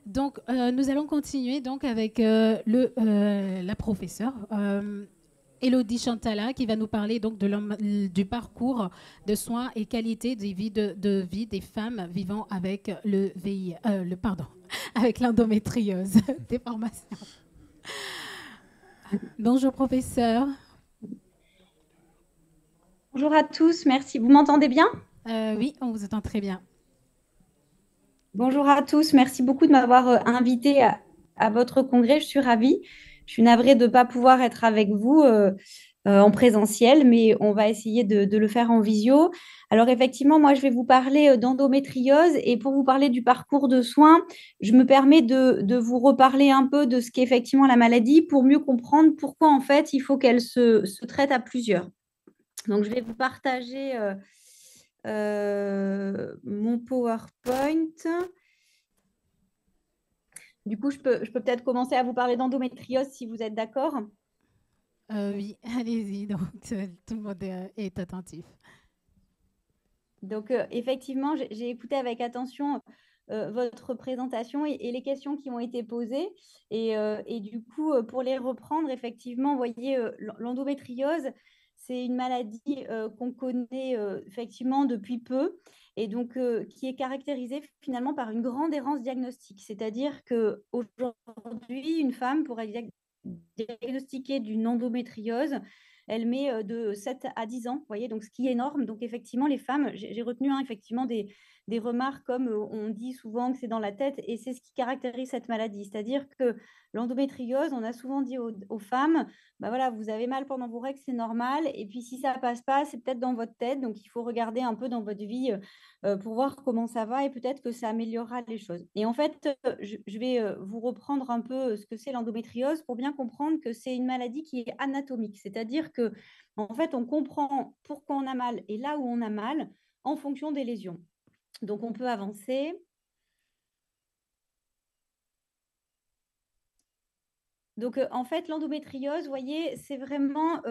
Donc, nous allons continuer donc avec la professeure Elodie Chantala qui va nous parler donc du parcours de soins et qualité de vie des femmes vivant avec le VIH, pardon, avec l'endométriose. Des formations. Bonjour professeur. Bonjour à tous, merci. Vous m'entendez bien? Oui, on vous entend très bien. Bonjour à tous, merci beaucoup de m'avoir invité à votre congrès. Je suis ravie. Je suis navrée de ne pas pouvoir être avec vous en présentiel, mais on va essayer de le faire en visio. Alors effectivement, moi, je vais vous parler d'endométriose et pour vous parler du parcours de soins, je me permets de vous reparler un peu de ce qu'est effectivement la maladie pour mieux comprendre pourquoi en fait il faut qu'elle se traite à plusieurs. Donc, je vais vous partager mon PowerPoint. Du coup, je peux peut-être commencer à vous parler d'endométriose si vous êtes d'accord. Oui, allez-y. Donc, tout le monde est attentif. Donc, effectivement, j'ai écouté avec attention votre présentation et les questions qui ont été posées. Et du coup, pour les reprendre, effectivement, vous voyez, l'endométriose, c'est une maladie qu'on connaît effectivement depuis peu et donc qui est caractérisée finalement par une grande errance diagnostique. C'est-à-dire qu'aujourd'hui, une femme pourrait diagnostiquer d'une endométriose, elle met de 7 à 10 ans, vous voyez, donc ce qui est énorme. Donc effectivement, les femmes, j'ai retenu effectivement des remarques comme on dit souvent que c'est dans la tête et c'est ce qui caractérise cette maladie. C'est-à-dire que l'endométriose, on a souvent dit aux femmes, bah voilà, vous avez mal pendant vos règles, c'est normal. Et puis si ça passe pas, c'est peut-être dans votre tête. Donc il faut regarder un peu dans votre vie pour voir comment ça va et peut-être que ça améliorera les choses. Et en fait, je vais vous reprendre un peu ce que c'est l'endométriose pour bien comprendre que c'est une maladie qui est anatomique, c'est-à-dire que en fait, on comprend pourquoi on a mal et là où on a mal en fonction des lésions. Donc, on peut avancer. Donc, en fait, l'endométriose, vous voyez, c'est vraiment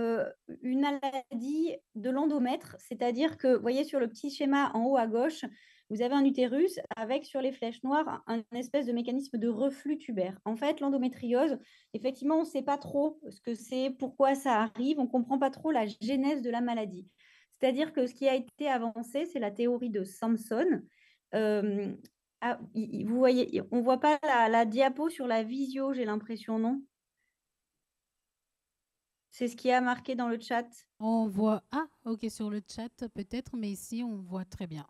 une maladie de l'endomètre, c'est-à-dire que, vous voyez, sur le petit schéma en haut à gauche, vous avez un utérus avec sur les flèches noires un espèce de mécanisme de reflux tubaire. En fait, l'endométriose, effectivement, on ne sait pas trop ce que c'est, pourquoi ça arrive, on ne comprend pas trop la genèse de la maladie. C'est-à-dire que ce qui a été avancé, c'est la théorie de Samson. Euh, vous voyez, on ne voit pas la diapo sur la visio, j'ai l'impression, non? C'est ce qui a marqué dans le chat. On voit, ah, ok, sur le chat peut-être, mais ici on voit très bien.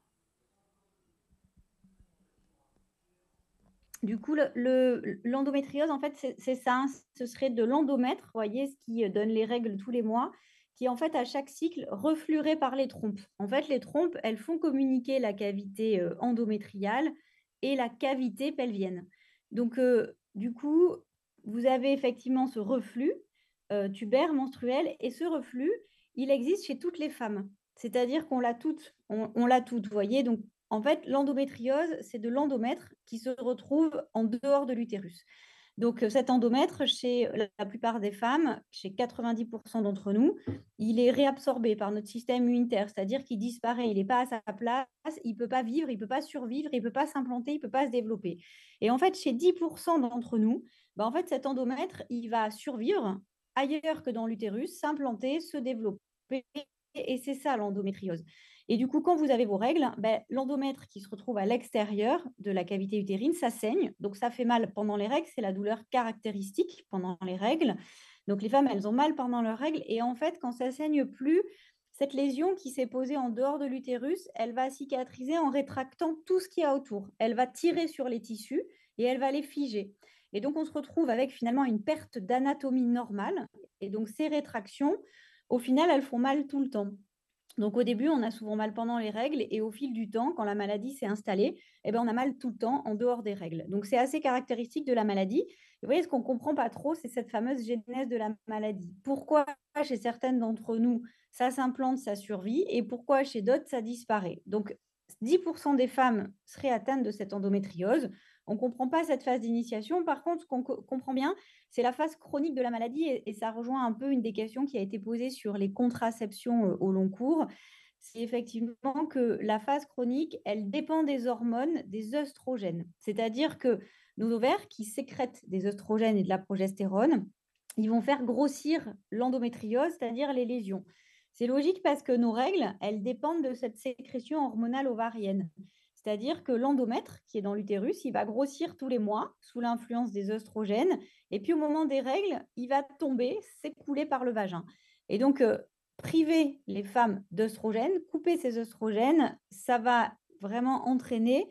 Du coup, l'endométriose, en fait, c'est ça. Hein. Ce serait de l'endomètre, vous voyez, ce qui donne les règles tous les mois, qui, en fait, à chaque cycle, refluerait par les trompes. En fait, les trompes, elles font communiquer la cavité endométriale et la cavité pelvienne. Donc, du coup, vous avez effectivement ce reflux tubaire menstruel et ce reflux, il existe chez toutes les femmes. C'est-à-dire qu'on l'a toutes, on l'a toutes, vous voyez. Donc, en fait, l'endométriose, c'est de l'endomètre qui se retrouve en dehors de l'utérus. Donc, cet endomètre, chez la plupart des femmes, chez 90% d'entre nous, il est réabsorbé par notre système immunitaire, c'est-à-dire qu'il disparaît, il n'est pas à sa place, il ne peut pas vivre, il ne peut pas survivre, il ne peut pas s'implanter, il ne peut pas se développer. Et en fait, chez 10% d'entre nous, bah, en fait, cet endomètre, il va survivre ailleurs que dans l'utérus, s'implanter, se développer. Et c'est ça l'endométriose. Et du coup, quand vous avez vos règles, ben, l'endomètre qui se retrouve à l'extérieur de la cavité utérine, ça saigne. Donc, ça fait mal pendant les règles. C'est la douleur caractéristique pendant les règles. Donc, les femmes, elles ont mal pendant leurs règles. Et en fait, quand ça saigne plus, cette lésion qui s'est posée en dehors de l'utérus, elle va cicatriser en rétractant tout ce qu'il y a autour. Elle va tirer sur les tissus et elle va les figer. Et donc, on se retrouve avec finalement une perte d'anatomie normale. Et donc, ces rétractions, au final, elles font mal tout le temps. Donc au début, on a souvent mal pendant les règles et au fil du temps, quand la maladie s'est installée, eh ben, on a mal tout le temps en dehors des règles. Donc c'est assez caractéristique de la maladie. Et vous voyez, ce qu'on ne comprend pas trop, c'est cette fameuse genèse de la maladie. Pourquoi chez certaines d'entre nous, ça s'implante, ça survit, et pourquoi chez d'autres, ça disparaît. Donc 10% des femmes seraient atteintes de cette endométriose. On ne comprend pas cette phase d'initiation. Par contre, ce qu'on comprend bien, c'est la phase chronique de la maladie et ça rejoint un peu une des questions qui a été posée sur les contraceptions au long cours. C'est effectivement que la phase chronique, elle dépend des hormones, des œstrogènes. C'est-à-dire que nos ovaires qui sécrètent des œstrogènes et de la progestérone, ils vont faire grossir l'endométriose, c'est-à-dire les lésions. C'est logique parce que nos règles, elles dépendent de cette sécrétion hormonale ovarienne. C'est-à-dire que l'endomètre, qui est dans l'utérus, il va grossir tous les mois sous l'influence des œstrogènes. Et puis au moment des règles, il va tomber, s'écouler par le vagin. Et donc, priver les femmes d'œstrogènes, couper ces œstrogènes, ça va vraiment entraîner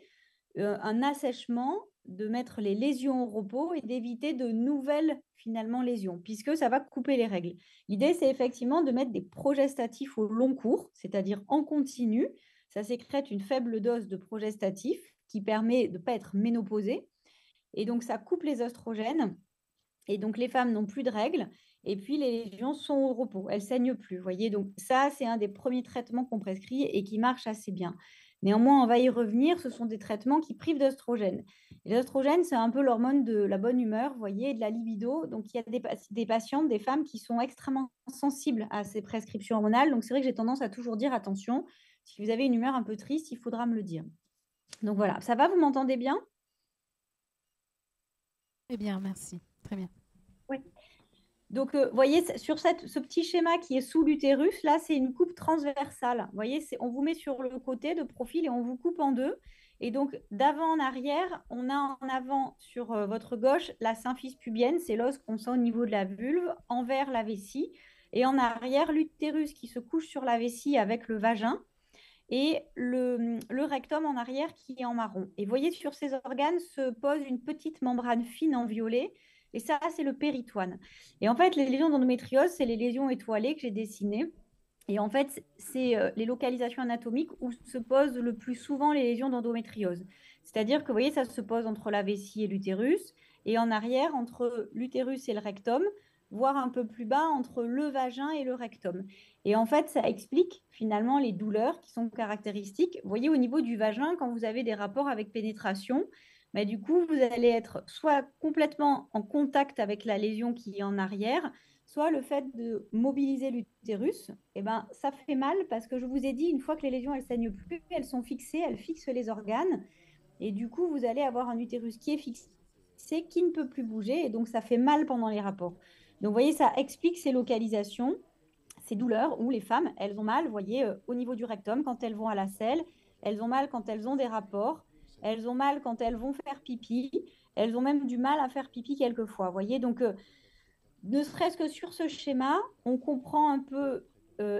un assèchement, de mettre les lésions au repos et d'éviter de nouvelles finalement lésions, puisque ça va couper les règles. L'idée, c'est effectivement de mettre des progestatifs au long cours, c'est-à-dire en continu. Ça sécrète une faible dose de progestatif qui permet de ne pas être ménopausée. Et donc, ça coupe les oestrogènes. Et donc, les femmes n'ont plus de règles. Et puis, les lésions sont au repos. Elles ne saignent plus. Vous voyez, donc ça, c'est un des premiers traitements qu'on prescrit et qui marche assez bien. Néanmoins, on va y revenir. Ce sont des traitements qui privent d'œstrogènes. L'œstrogène, c'est un peu l'hormone de la bonne humeur, vous voyez, de la libido. Donc, il y a des patientes, des femmes qui sont extrêmement sensibles à ces prescriptions hormonales. Donc, c'est vrai que j'ai tendance à toujours dire attention, si vous avez une humeur un peu triste, il faudra me le dire. Donc, voilà. Ça va, vous m'entendez bien? Très bien, merci. Très bien. Oui. Donc, vous voyez, sur ce petit schéma qui est sous l'utérus, là, c'est une coupe transversale. Vous voyez, on vous met sur le côté de profil et on vous coupe en deux. Et donc, d'avant en arrière, on a en avant sur votre gauche la symphyse pubienne, c'est l'os qu'on sent au niveau de la vulve, envers la vessie. Et en arrière, l'utérus qui se couche sur la vessie avec le vagin et le rectum en arrière qui est en marron. Et vous voyez, sur ces organes se pose une petite membrane fine en violet. Et ça, c'est le péritoine. Et en fait, les lésions d'endométriose, c'est les lésions étoilées que j'ai dessinées. Et en fait, c'est les localisations anatomiques où se posent le plus souvent les lésions d'endométriose. C'est-à-dire que, vous voyez, ça se pose entre la vessie et l'utérus, et en arrière, entre l'utérus et le rectum, voire un peu plus bas, entre le vagin et le rectum. Et en fait, ça explique finalement les douleurs qui sont caractéristiques. Vous voyez, au niveau du vagin, quand vous avez des rapports avec pénétration, bah, du coup, vous allez être soit complètement en contact avec la lésion qui est en arrière, soit le fait de mobiliser l'utérus, eh ben, ça fait mal parce que je vous ai dit, une fois que les lésions, elles saignent plus, elles sont fixées, elles fixent les organes. Et du coup, vous allez avoir un utérus qui est fixé, qui ne peut plus bouger. Et donc, ça fait mal pendant les rapports. Donc, vous voyez, ça explique ces localisations, ces douleurs où les femmes, elles ont mal, vous voyez, au niveau du rectum, quand elles vont à la selle, elles ont mal quand elles ont des rapports, elles ont mal quand elles vont faire pipi, elles ont même du mal à faire pipi quelquefois. Vous voyez, donc, ne serait-ce que sur ce schéma, on comprend un peu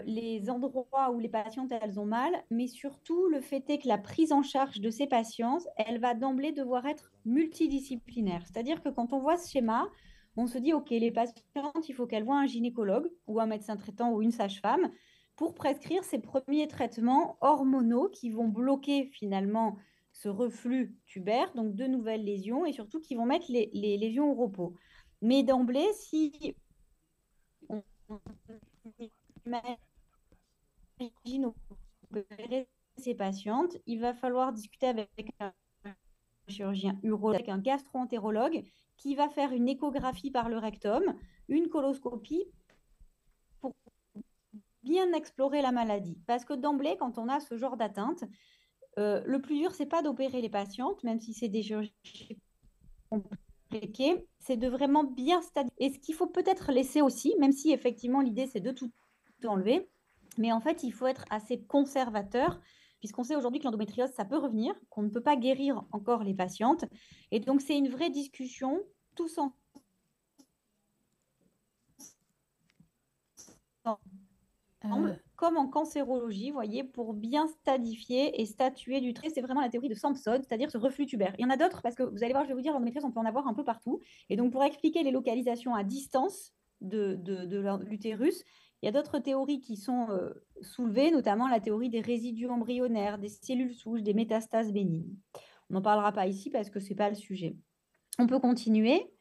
les endroits où les patientes, elles ont mal, mais surtout le fait est que la prise en charge de ces patientes, elle va d'emblée devoir être multidisciplinaire. C'est-à-dire que quand on voit ce schéma, on se dit, OK, les patientes, il faut qu'elles voient un gynécologue ou un médecin traitant ou une sage-femme pour prescrire ces premiers traitements hormonaux qui vont bloquer finalement ce reflux tubaire, donc de nouvelles lésions, et surtout qui vont mettre les lésions au repos. Mais d'emblée, si on imagine opérer ces patientes, il va falloir discuter avec un chirurgien urologue, avec un gastro-entérologue qui va faire une échographie par le rectum, une coloscopie pour bien explorer la maladie. Parce que d'emblée, quand on a ce genre d'atteinte, le plus dur, c'est pas d'opérer les patientes, même si c'est des chirurgies compliquées, c'est de vraiment bien stabiliser. Et ce qu'il faut peut-être laisser aussi, même si effectivement l'idée c'est de tout enlever, mais en fait il faut être assez conservateur, puisqu'on sait aujourd'hui que l'endométriose ça peut revenir, qu'on ne peut pas guérir encore les patientes. Et donc c'est une vraie discussion, tous ensemble, comme en cancérologie, vous voyez, pour bien stadifier et statuer du trait. C'est vraiment la théorie de Sampson, c'est-à-dire ce reflux tubaire. Il y en a d'autres parce que vous allez voir, je vais vous dire, l'endométriose, on peut en avoir un peu partout. Et donc, pour expliquer les localisations à distance de l'utérus, il y a d'autres théories qui sont soulevées, notamment la théorie des résidus embryonnaires, des cellules souches, des métastases bénignes. On n'en parlera pas ici parce que ce n'est pas le sujet. On peut continuer.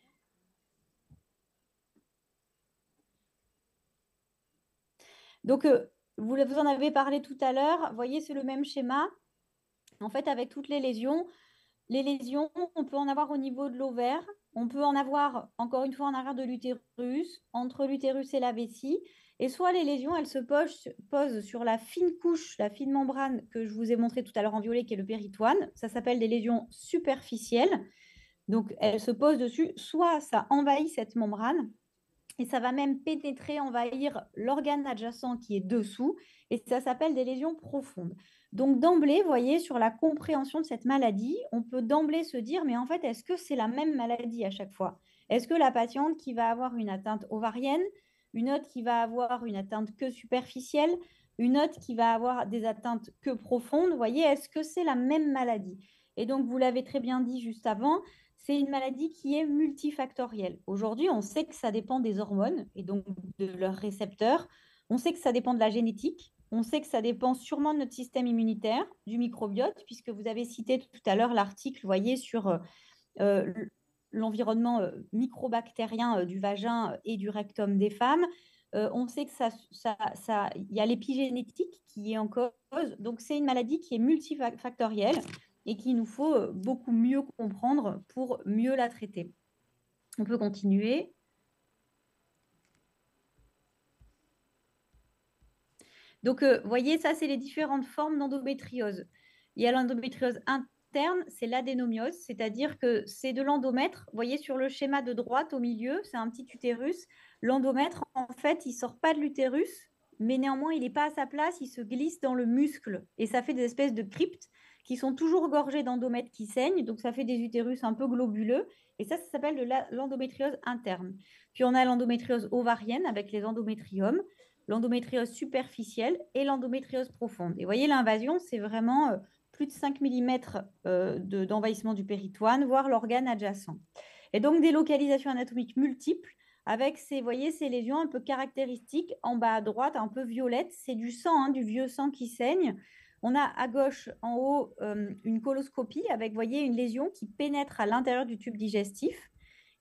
Donc, vous en avez parlé tout à l'heure. Vous voyez, c'est le même schéma. En fait, avec toutes les lésions, on peut en avoir au niveau de l'ovaire. On peut en avoir, encore une fois, en arrière de l'utérus, entre l'utérus et la vessie. Et soit les lésions, elles se posent sur la fine couche, la fine membrane que je vous ai montré tout à l'heure en violet, qui est le péritoine. Ça s'appelle des lésions superficielles. Donc, elle se pose dessus, soit ça envahit cette membrane, et ça va même pénétrer, envahir l'organe adjacent qui est dessous, et ça s'appelle des lésions profondes. Donc d'emblée, vous voyez, sur la compréhension de cette maladie, on peut d'emblée se dire, mais en fait, est-ce que c'est la même maladie à chaque fois? Est-ce que la patiente qui va avoir une atteinte ovarienne, une autre qui va avoir une atteinte que superficielle, une autre qui va avoir des atteintes que profondes, vous voyez, est-ce que c'est la même maladie? Et donc, vous l'avez très bien dit juste avant, c'est une maladie qui est multifactorielle. Aujourd'hui, on sait que ça dépend des hormones et donc de leurs récepteurs. On sait que ça dépend de la génétique. On sait que ça dépend sûrement de notre système immunitaire, du microbiote, puisque vous avez cité tout à l'heure l'article, voyez, sur euh, l'environnement microbactérien du vagin et du rectum des femmes. On sait que il y a l'épigénétique qui est en cause. Donc, c'est une maladie qui est multifactorielle et qu'il nous faut beaucoup mieux comprendre pour mieux la traiter. On peut continuer. Donc, vous voyez, ça, c'est les différentes formes d'endométriose. Il y a l'endométriose interne, c'est l'adénomiose, c'est-à-dire que c'est de l'endomètre. Vous voyez, sur le schéma de droite, au milieu, c'est un petit utérus. L'endomètre, en fait, il ne sort pas de l'utérus, mais néanmoins, il n'est pas à sa place, il se glisse dans le muscle. Et ça fait des espèces de cryptes qui sont toujours gorgées d'endomètre qui saignent. Donc, ça fait des utérus un peu globuleux. Et ça s'appelle de l'endométriose interne. Puis, on a l'endométriose ovarienne avec les endométriomes, l'endométriose superficielle et l'endométriose profonde. Et vous voyez, l'invasion, c'est vraiment plus de 5 mm d'envahissement du péritoine, voire l'organe adjacent. Et donc, des localisations anatomiques multiples avec ces, voyez, ces lésions un peu caractéristiques en bas à droite, un peu violettes. C'est du sang, hein, du vieux sang qui saigne. On a à gauche, en haut, une coloscopie avec, voyez, une lésion qui pénètre à l'intérieur du tube digestif.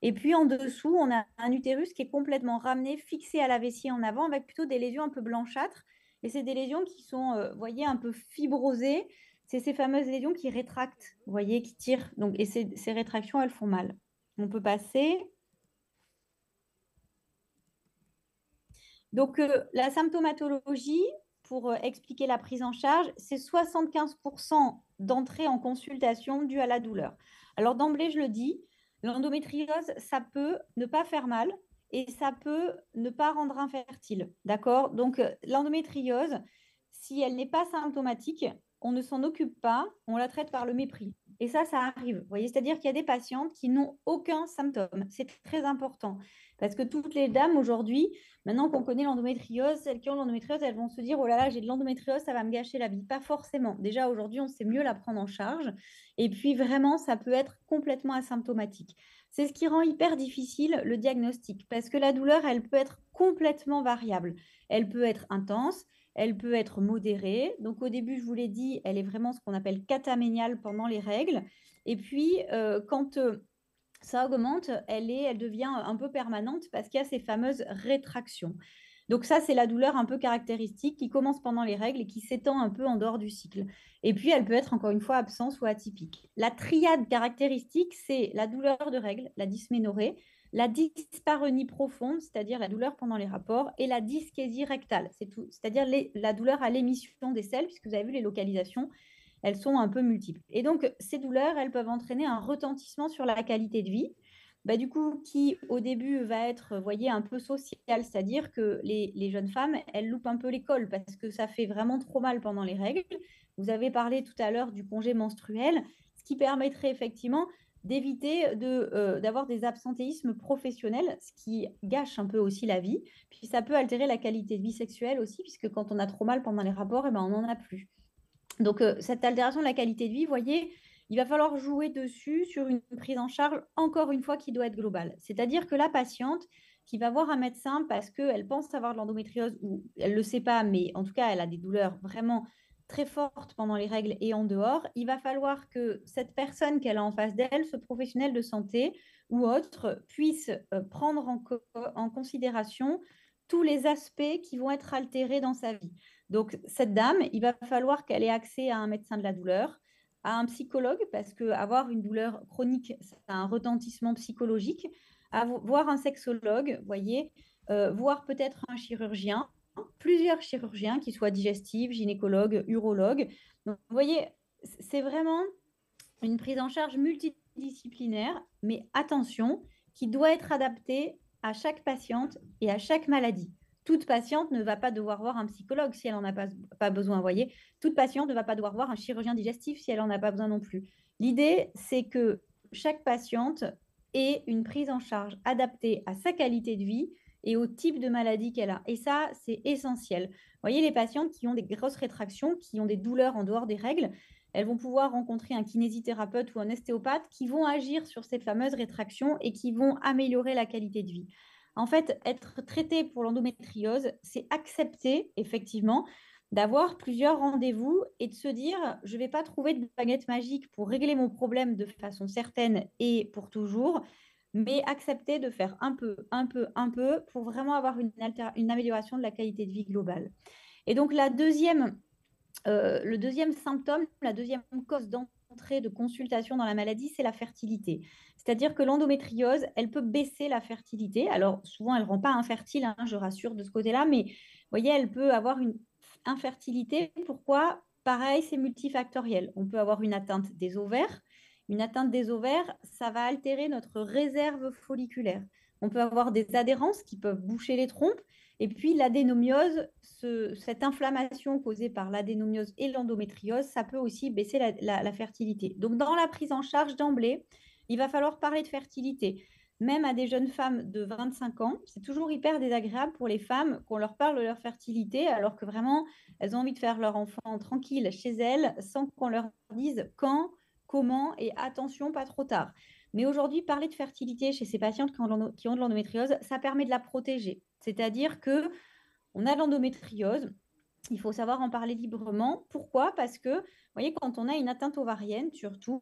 Et puis en dessous, on a un utérus qui est complètement ramené, fixé à la vessie en avant, avec plutôt des lésions un peu blanchâtres. Et c'est des lésions qui sont, vous voyez, un peu fibrosées. C'est ces fameuses lésions qui rétractent, vous voyez, qui tirent. Donc, et ces rétractions, elles font mal. On peut passer. Donc, la symptomatologie, pour expliquer la prise en charge, c'est 75% d'entrée en consultation due à la douleur. Alors, d'emblée, je le dis, l'endométriose, ça peut ne pas faire mal et ça peut ne pas rendre infertile. D'accord? Donc, l'endométriose, si elle n'est pas symptomatique, on ne s'en occupe pas, on la traite par le mépris. Et ça arrive. Vous voyez, c'est-à-dire qu'il y a des patientes qui n'ont aucun symptôme. C'est très important. Parce que toutes les dames aujourd'hui, maintenant qu'on connaît l'endométriose, celles qui ont l'endométriose, elles vont se dire, oh là là, j'ai de l'endométriose, ça va me gâcher la vie. Pas forcément. Déjà, aujourd'hui, on sait mieux la prendre en charge. Et puis, vraiment, ça peut être complètement asymptomatique. C'est ce qui rend hyper difficile le diagnostic, parce que la douleur, elle peut être complètement variable. Elle peut être intense, elle peut être modérée. Donc, au début, je vous l'ai dit, elle est vraiment ce qu'on appelle cataméniale pendant les règles. Et puis, quand ça augmente, elle devient un peu permanente parce qu'il y a ces fameuses rétractions. Donc ça, c'est la douleur un peu caractéristique qui commence pendant les règles et qui s'étend un peu en dehors du cycle. Et puis, elle peut être encore une fois absente ou atypique. La triade caractéristique, c'est la douleur de règles, la dysménorrhée, la dyspareunie profonde, c'est-à-dire la douleur pendant les rapports, et la dyschésie rectale, c'est-à-dire la douleur à l'émission des selles, puisque vous avez vu les localisations, elles sont un peu multiples. Et donc, ces douleurs, elles peuvent entraîner un retentissement sur la qualité de vie, du coup, qui au début va être, vous voyez, un peu social, c'est-à-dire que les jeunes femmes, elles loupent un peu l'école parce que ça fait vraiment trop mal pendant les règles. Vous avez parlé tout à l'heure du congé menstruel, ce qui permettrait effectivement d'éviter d'avoir des absentéismes professionnels, ce qui gâche un peu aussi la vie. Puis ça peut altérer la qualité de vie sexuelle aussi, puisque quand on a trop mal pendant les rapports, on n'en a plus. Donc, cette altération de la qualité de vie, vous voyez, il va falloir jouer dessus sur une prise en charge, encore une fois, qui doit être globale. C'est-à-dire que la patiente qui va voir un médecin parce qu'elle pense avoir de l'endométriose ou elle ne le sait pas, mais en tout cas, elle a des douleurs vraiment très fortes pendant les règles et en dehors, il va falloir que cette personne qu'elle a en face d'elle, ce professionnel de santé ou autre, puisse prendre en considération tous les aspects qui vont être altérés dans sa vie. Donc, cette dame, il va falloir qu'elle ait accès à un médecin de la douleur, à un psychologue, parce qu'avoir une douleur chronique, c'est un retentissement psychologique, à voir un sexologue, voyez, voir peut-être un chirurgien, plusieurs chirurgiens, qui soient digestifs, gynécologues, urologues. Donc, vous voyez, c'est vraiment une prise en charge multidisciplinaire pluridisciplinaire, mais attention, qui doit être adapté à chaque patiente et à chaque maladie. Toute patiente ne va pas devoir voir un psychologue si elle n'en a pas besoin, vous voyez. Toute patiente ne va pas devoir voir un chirurgien digestif si elle n'en a pas besoin non plus. L'idée, c'est que chaque patiente ait une prise en charge adaptée à sa qualité de vie et au type de maladie qu'elle a. Et ça, c'est essentiel. Vous voyez, les patientes qui ont des grosses rétractions, qui ont des douleurs en dehors des règles, elles vont pouvoir rencontrer un kinésithérapeute ou un ostéopathe qui vont agir sur ces fameuses rétractions et qui vont améliorer la qualité de vie. En fait, être traité pour l'endométriose, c'est accepter effectivement d'avoir plusieurs rendez-vous et de se dire, je ne vais pas trouver de baguette magique pour régler mon problème de façon certaine et pour toujours, mais accepter de faire un peu, un peu, un peu pour vraiment avoir une amélioration de la qualité de vie globale. Et donc, le deuxième symptôme, la deuxième cause d'entrée de consultation dans la maladie, c'est la fertilité. C'est-à-dire que l'endométriose, elle peut baisser la fertilité. Alors, souvent, elle ne rend pas infertile, hein, je rassure de ce côté-là, mais vous voyez, elle peut avoir une infertilité. Pourquoi? Pareil, c'est multifactoriel. On peut avoir une atteinte des ovaires. Une atteinte des ovaires, ça va altérer notre réserve folliculaire. On peut avoir des adhérences qui peuvent boucher les trompes. Et puis l'adénomiose, cette inflammation causée par l'adénomiose et l'endométriose, ça peut aussi baisser la fertilité. Donc dans la prise en charge d'emblée, il va falloir parler de fertilité. Même à des jeunes femmes de 25 ans, c'est toujours hyper désagréable pour les femmes qu'on leur parle de leur fertilité, alors que vraiment, elles ont envie de faire leur enfant tranquille chez elles, sans qu'on leur dise quand, comment et attention, pas trop tard. Mais aujourd'hui, parler de fertilité chez ces patientes qui ont de l'endométriose, ça permet de la protéger. C'est-à-dire que on a de l'endométriose, il faut savoir en parler librement. Pourquoi? Parce que, vous voyez, quand on a une atteinte ovarienne, surtout,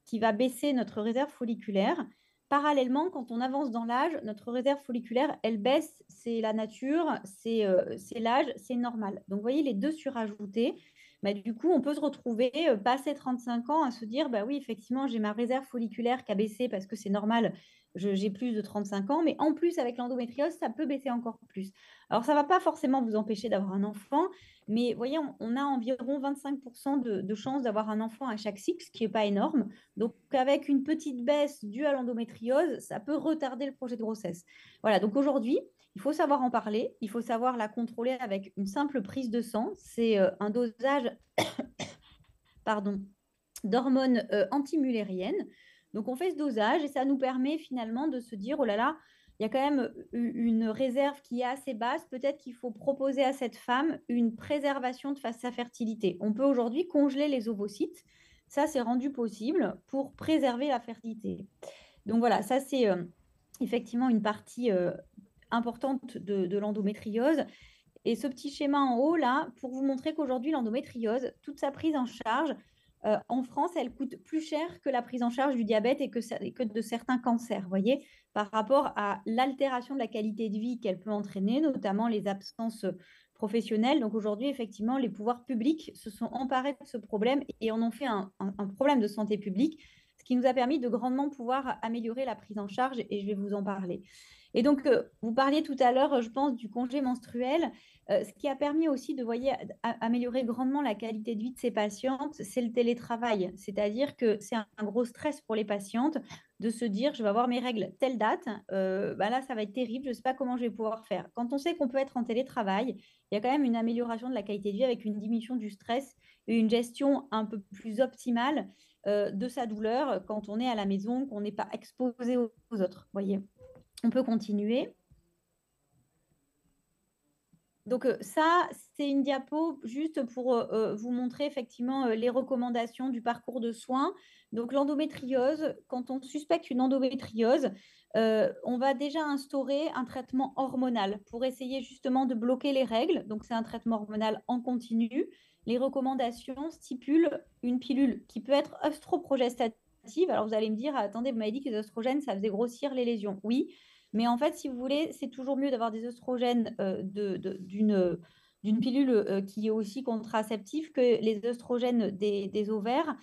qui va baisser notre réserve folliculaire, parallèlement, quand on avance dans l'âge, notre réserve folliculaire, elle baisse, c'est la nature, c'est l'âge, c'est normal. Donc, vous voyez, les deux surajoutés, bah, du coup, on peut se retrouver, passé 35 ans, à se dire, bah oui, effectivement, j'ai ma réserve folliculaire qui a baissé parce que c'est normal, j'ai plus de 35 ans, mais en plus, avec l'endométriose, ça peut baisser encore plus. Alors, ça ne va pas forcément vous empêcher d'avoir un enfant, mais voyez, on a environ 25% de chances d'avoir un enfant à chaque cycle, ce qui n'est pas énorme. Donc, avec une petite baisse due à l'endométriose, ça peut retarder le projet de grossesse. Voilà, donc aujourd'hui, il faut savoir en parler, il faut savoir la contrôler avec une simple prise de sang. C'est un dosage pardon, d'hormones antimullériennes. Donc, on fait ce dosage et ça nous permet finalement de se dire, oh là là, il y a quand même une réserve qui est assez basse. Peut-être qu'il faut proposer à cette femme une préservation de sa fertilité. On peut aujourd'hui congeler les ovocytes. Ça, c'est rendu possible pour préserver la fertilité. Donc voilà, ça, c'est effectivement une partie importante de l'endométriose. Et ce petit schéma en haut, là, pour vous montrer qu'aujourd'hui, l'endométriose, toute sa prise en charge, en France, elle coûte plus cher que la prise en charge du diabète et que de certains cancers, vous voyez, par rapport à l'altération de la qualité de vie qu'elle peut entraîner, notamment les absences professionnelles. Donc aujourd'hui, effectivement, les pouvoirs publics se sont emparés de ce problème et en ont fait un problème de santé publique, ce qui nous a permis de grandement pouvoir améliorer la prise en charge et je vais vous en parler. Et donc, vous parliez tout à l'heure, je pense, du congé menstruel. Ce qui a permis aussi de voyez, améliorer grandement la qualité de vie de ces patientes, c'est le télétravail. C'est-à-dire que c'est un gros stress pour les patientes de se dire, je vais avoir mes règles telle date, bah là, ça va être terrible, je ne sais pas comment je vais pouvoir faire. Quand on sait qu'on peut être en télétravail, il y a quand même une amélioration de la qualité de vie avec une diminution du stress et une gestion un peu plus optimale de sa douleur quand on est à la maison, qu'on n'est pas exposé aux autres. Voyez. On peut continuer. Donc ça, c'est une diapo juste pour vous montrer effectivement les recommandations du parcours de soins. Donc l'endométriose, quand on suspecte une endométriose, on va déjà instaurer un traitement hormonal pour essayer justement de bloquer les règles. Donc c'est un traitement hormonal en continu. Les recommandations stipulent une pilule qui peut être œstroprogestative. Alors vous allez me dire, attendez, vous m'avez dit que les oestrogènes, ça faisait grossir les lésions. Oui, mais en fait, si vous voulez, c'est toujours mieux d'avoir des oestrogènes d'une pilule qui est aussi contraceptive que les oestrogènes des ovaires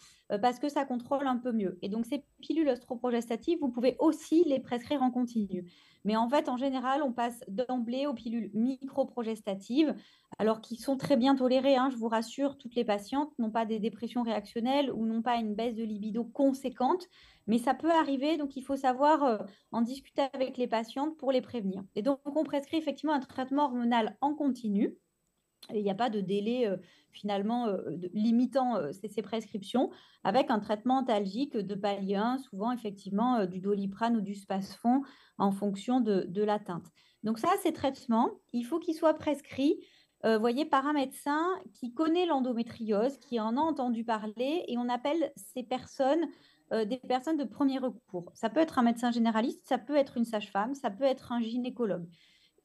parce que ça contrôle un peu mieux. Et donc, ces pilules oestroprogestatives, vous pouvez aussi les prescrire en continu. Mais en fait, en général, on passe d'emblée aux pilules microprogestatives, alors qui sont très bien tolérées. Hein, je vous rassure, toutes les patientes n'ont pas des dépressions réactionnelles ou n'ont pas une baisse de libido conséquente. Mais ça peut arriver, donc il faut savoir en discuter avec les patientes pour les prévenir. Et donc, on prescrit effectivement un traitement hormonal en continu. Et il n'y a pas de délai finalement limitant ces prescriptions avec un traitement antalgique de palier 1, souvent effectivement du Doliprane ou du Spasfon en fonction de l'atteinte. Donc ça, ces traitements, il faut qu'ils soient prescrits, voyez, par un médecin qui connaît l'endométriose, qui en a entendu parler, et on appelle ces personnes des personnes de premier recours. Ça peut être un médecin généraliste, ça peut être une sage-femme, ça peut être un gynécologue.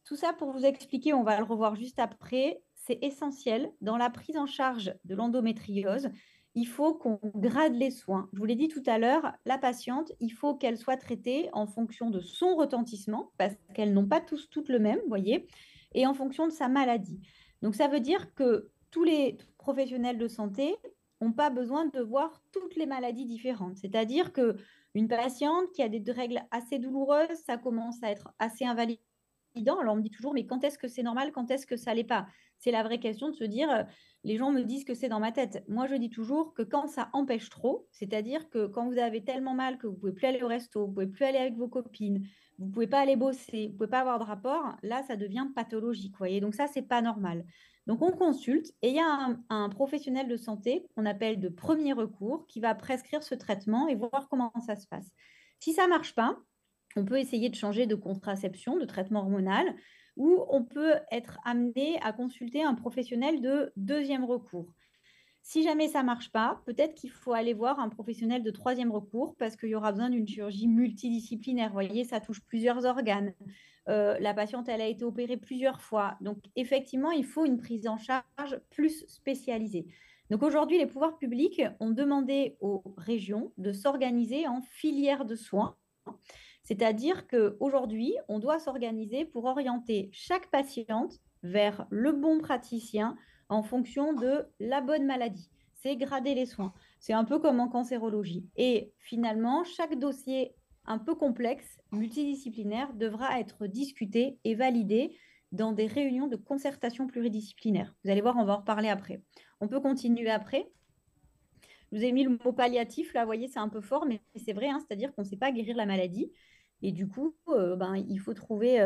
Tout ça pour vous expliquer, on va le revoir juste après, c'est essentiel dans la prise en charge de l'endométriose. Il faut qu'on grade les soins. Je vous l'ai dit tout à l'heure, la patiente, il faut qu'elle soit traitée en fonction de son retentissement, parce qu'elles n'ont pas tous toutes le même, vous voyez, et en fonction de sa maladie. Donc ça veut dire que tous les professionnels de santé n'ont pas besoin de voir toutes les maladies différentes. C'est-à-dire que une patiente qui a des règles assez douloureuses, ça commence à être assez invalidant. Alors on me dit toujours, mais quand est-ce que c'est normal, quand est-ce que ça l'est pas? C'est la vraie question de se dire, les gens me disent que c'est dans ma tête. Moi, je dis toujours que quand ça empêche trop, c'est-à-dire que quand vous avez tellement mal que vous pouvez plus aller au resto, vous pouvez plus aller avec vos copines, vous pouvez pas aller bosser, vous pouvez pas avoir de rapport, là, ça devient pathologique, voyez. Donc ça, c'est pas normal. Donc on consulte et il y a un professionnel de santé qu'on appelle de premier recours qui va prescrire ce traitement et voir comment ça se passe. Si ça marche pas, on peut essayer de changer de contraception, de traitement hormonal, ou on peut être amené à consulter un professionnel de deuxième recours. Si jamais ça ne marche pas, peut-être qu'il faut aller voir un professionnel de troisième recours parce qu'il y aura besoin d'une chirurgie multidisciplinaire. Vous voyez, ça touche plusieurs organes. La patiente, elle a été opérée plusieurs fois. Donc, effectivement, il faut une prise en charge plus spécialisée. Donc, aujourd'hui, les pouvoirs publics ont demandé aux régions de s'organiser en filière de soins. C'est-à-dire qu'aujourd'hui, on doit s'organiser pour orienter chaque patiente vers le bon praticien en fonction de la bonne maladie. C'est grader les soins. C'est un peu comme en cancérologie. Et finalement, chaque dossier un peu complexe, multidisciplinaire, devra être discuté et validé dans des réunions de concertation pluridisciplinaire. Vous allez voir, on va en reparler après. On peut continuer après. Je vous ai mis le mot palliatif, là, vous voyez, c'est un peu fort, mais c'est vrai, hein, c'est-à-dire qu'on ne sait pas guérir la maladie. Et du coup, il faut trouver,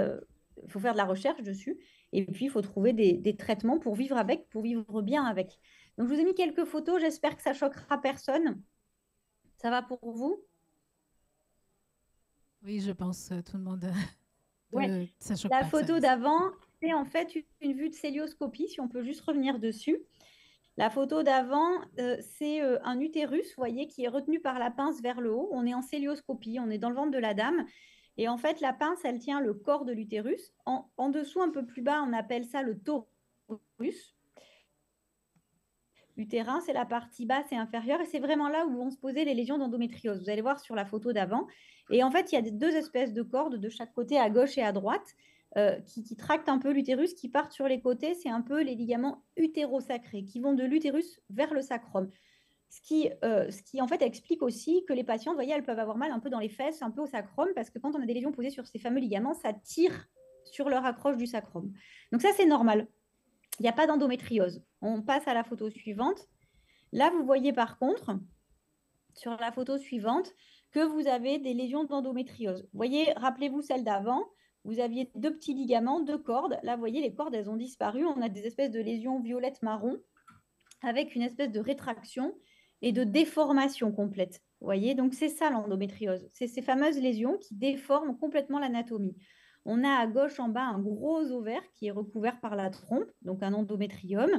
il faut faire de la recherche dessus. Et puis, il faut trouver des traitements pour vivre avec, pour vivre bien avec. Donc, je vous ai mis quelques photos. J'espère que ça choquera personne. Ça va pour vous? Oui, je pense tout le monde, Ouais. ça choque La photo personne. d'avant, c'est en fait une vue de célioscopie, si on peut juste revenir dessus. La photo d'avant, c'est un utérus, vous voyez, qui est retenu par la pince vers le haut. On est en célioscopie, on est dans le ventre de la dame. Et en fait, la pince, elle tient le corps de l'utérus. En dessous, un peu plus bas, on appelle ça le torus. Utérin, c'est la partie basse et inférieure. Et c'est vraiment là où vont se poser les lésions d'endométriose. Vous allez voir sur la photo d'avant. Et en fait, il y a deux espèces de cordes de chaque côté, à gauche et à droite, qui tractent un peu l'utérus, qui partent sur les côtés. C'est un peu les ligaments utérosacrés qui vont de l'utérus vers le sacrum. Ce qui en fait explique aussi que les patientes, vous voyez, elles peuvent avoir mal un peu dans les fesses, un peu au sacrum, parce que quand on a des lésions posées sur ces fameux ligaments, ça tire sur leur accroche du sacrum. Donc ça, c'est normal. Il n'y a pas d'endométriose. On passe à la photo suivante. Là, vous voyez par contre, sur la photo suivante, que vous avez des lésions d'endométriose. Vous voyez, rappelez-vous celle d'avant, vous aviez deux petits ligaments, deux cordes. Là, vous voyez, les cordes, elles ont disparu. On a des espèces de lésions violettes marron avec une espèce de rétraction et de déformation complète. Vous voyez, donc c'est ça l'endométriose. C'est ces fameuses lésions qui déforment complètement l'anatomie. On a à gauche en bas un gros ovaire qui est recouvert par la trompe, donc un endométrium.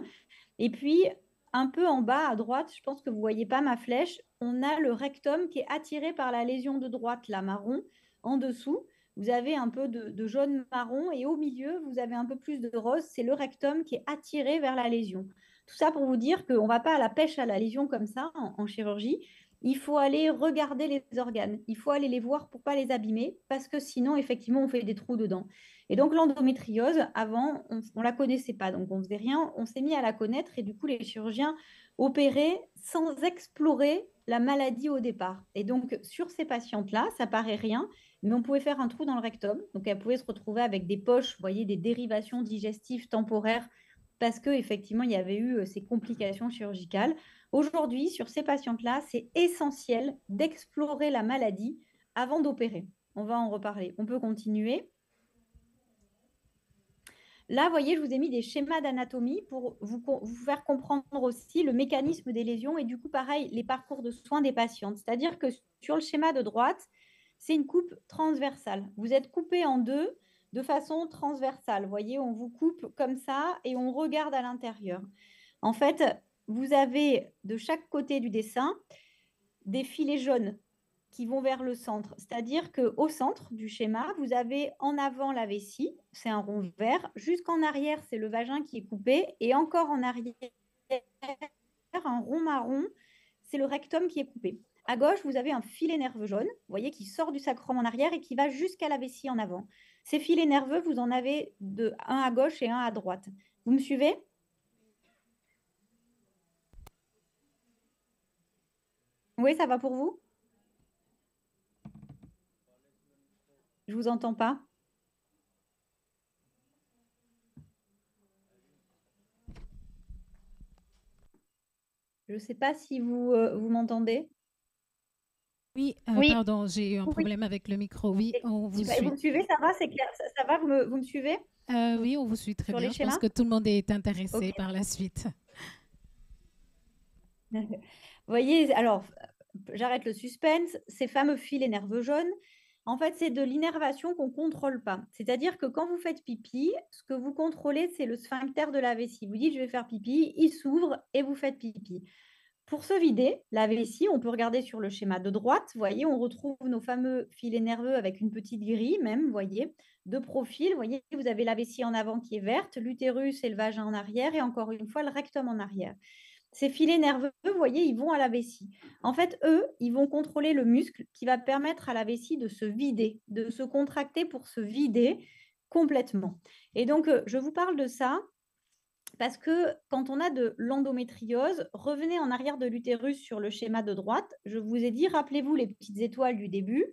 Et puis, un peu en bas à droite, je pense que vous ne voyez pas ma flèche, on a le rectum qui est attiré par la lésion de droite, la marron. En dessous, vous avez un peu de jaune marron et au milieu, vous avez un peu plus de rose. C'est le rectum qui est attiré vers la lésion. Tout ça pour vous dire qu'on ne va pas à la pêche à la lésion comme ça en chirurgie. Il faut aller regarder les organes. Il faut aller les voir pour ne pas les abîmer parce que sinon, effectivement, on fait des trous dedans. Et donc, l'endométriose, avant, on ne la connaissait pas, donc on ne faisait rien. On s'est mis à la connaître et du coup, les chirurgiens opéraient sans explorer la maladie au départ. Et donc, sur ces patientes-là, ça paraît rien, mais on pouvait faire un trou dans le rectum. Donc, elles pouvaient se retrouver avec des poches, vous voyez, des dérivations digestives temporaires parce qu'effectivement, il y avait eu ces complications chirurgicales. Aujourd'hui, sur ces patientes-là, c'est essentiel d'explorer la maladie avant d'opérer. On va en reparler. On peut continuer. Là, vous voyez, je vous ai mis des schémas d'anatomie pour vous faire comprendre aussi le mécanisme des lésions et du coup, pareil, les parcours de soins des patientes. C'est-à-dire que sur le schéma de droite, c'est une coupe transversale. Vous êtes coupé en deux de façon transversale. Vous voyez, on vous coupe comme ça et on regarde à l'intérieur. En fait, vous avez de chaque côté du dessin des filets jaunes qui vont vers le centre. C'est-à-dire qu'au centre du schéma, vous avez en avant la vessie, c'est un rond vert, jusqu'en arrière, c'est le vagin qui est coupé, et encore en arrière, un rond marron, c'est le rectum qui est coupé. À gauche, vous avez un filet nerveux jaune, vous voyez, qui sort du sacrum en arrière et qui va jusqu'à la vessie en avant. Ces filets nerveux, vous en avez un à gauche et un à droite. Vous me suivez? Oui, ça va pour vous? Je vous entends pas. Je ne sais pas si vous m'entendez. Oui, Oui, pardon, j'ai eu un oui. problème avec le micro. Oui, on vous Super. Et vous suit. me suivez, ça va, c'est clair, ça va, vous me suivez Oui, on vous suit très sur les bien. Je pense schémas? que tout le monde est intéressé Ok. par la suite. Vous voyez, alors, j'arrête le suspense. Ces fameux filets nerveux jaunes, en fait, c'est de l'innervation qu'on ne contrôle pas. C'est-à-dire que quand vous faites pipi, ce que vous contrôlez, c'est le sphincter de la vessie. Vous dites, je vais faire pipi, il s'ouvre et vous faites pipi. Pour se vider, la vessie, on peut regarder sur le schéma de droite. Vous voyez, on retrouve nos fameux filets nerveux avec une petite grille même, vous voyez, de profil. Vous voyez, vous avez la vessie en avant qui est verte, l'utérus et le vagin en arrière, et encore une fois, le rectum en arrière. Ces filets nerveux, vous voyez, ils vont à la vessie. En fait, eux, ils vont contrôler le muscle qui va permettre à la vessie de se vider, de se contracter pour se vider complètement. Et donc, je vous parle de ça parce que quand on a de l'endométriose, revenez en arrière de l'utérus sur le schéma de droite. Je vous ai dit, rappelez-vous les petites étoiles du début.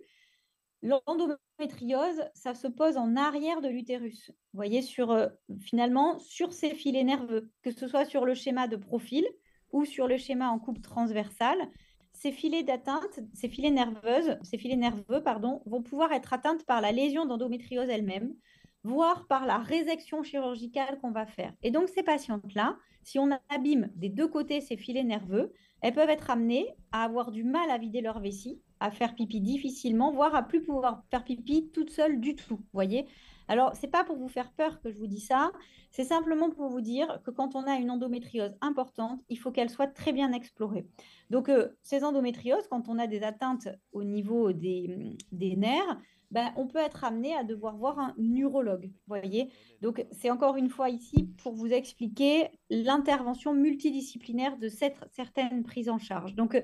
L'endométriose, ça se pose en arrière de l'utérus. Vous voyez, finalement, sur ces filets nerveux, que ce soit sur le schéma de profil ou sur le schéma en coupe transversale, ces filets d'atteinte, ces filets nerveux, pardon, vont pouvoir être atteintes par la lésion d'endométriose elle-même, voire par la résection chirurgicale qu'on va faire. Et donc, ces patientes-là, si on abîme des deux côtés ces filets nerveux, elles peuvent être amenées à avoir du mal à vider leur vessie, à faire pipi difficilement, voire à plus pouvoir faire pipi toute seule du tout. Voyez. Alors, c'est pas pour vous faire peur que je vous dis ça, c'est simplement pour vous dire que quand on a une endométriose importante, il faut qu'elle soit très bien explorée. Donc, ces endométrioses, quand on a des atteintes au niveau des nerfs, ben, on peut être amené à devoir voir un neurologue. Voyez. Donc, c'est encore une fois ici pour vous expliquer l'intervention multidisciplinaire de certaines prises en charge. Donc,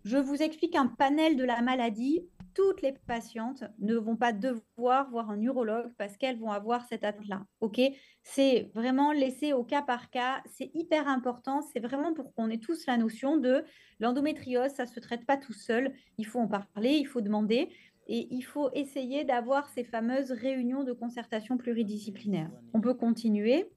je vous explique un panel de la maladie. Toutes les patientes ne vont pas devoir voir un neurologue parce qu'elles vont avoir cette atteinte-là. OK? C'est vraiment laissé au cas par cas. C'est hyper important. C'est vraiment pour qu'on ait tous la notion de l'endométriose, ça ne se traite pas tout seul. Il faut en parler, il faut demander. Et il faut essayer d'avoir ces fameuses réunions de concertation pluridisciplinaire. On peut continuer.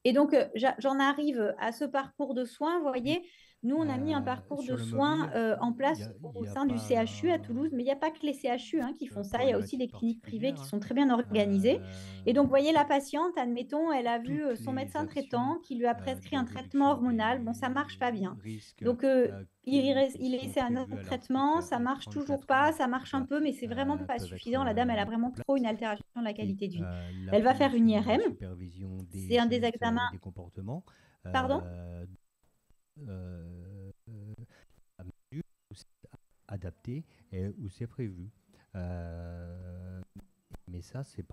Et donc, j'en arrive à ce parcours de soins. Vous Oui. voyez, nous, on a mis un parcours de Sur le soins mobile, en il place n'y au a sein du pas CHU à Toulouse, mais il n'y a pas que les CHU qui font de ça. Il y a aussi des problématique cliniques privées particulière, qui hein. sont très bien organisées. Et donc, vous voyez, la patiente, admettons, elle a vu Toutes son les médecin actions traitant qui lui a prescrit de un traitement réduction hormonal. Bon, ça ne marche pas des bien. risques Donc, qui il sont essaie un prévus autre à traitement, l'article ça marche toujours pas, 34.1 ça marche un peu, mais c'est vraiment pas peuvent être suffisant. La dame, elle a mis vraiment en trop une place. altération de la Et qualité de vie. la Elle va faire une promotion et la IRM. supervision des C'est un des gestes examens. et des comportements Pardon? euh, où c'est adapté et où c'est prévu. Mais ça, Ok. c'est